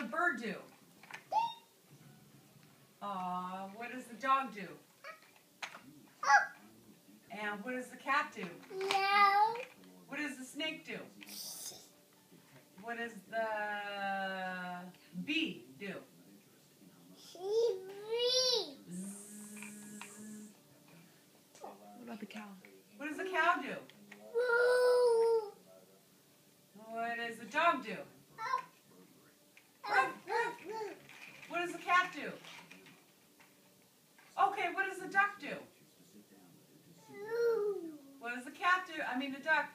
the bird do? What does the dog do? And what does the cat do? No. What does the snake do? What does the bee do? What about the cow? What does the cow do? What does the dog do? What does the cat do? Okay, what does the duck do? What does the cat do? I mean the duck.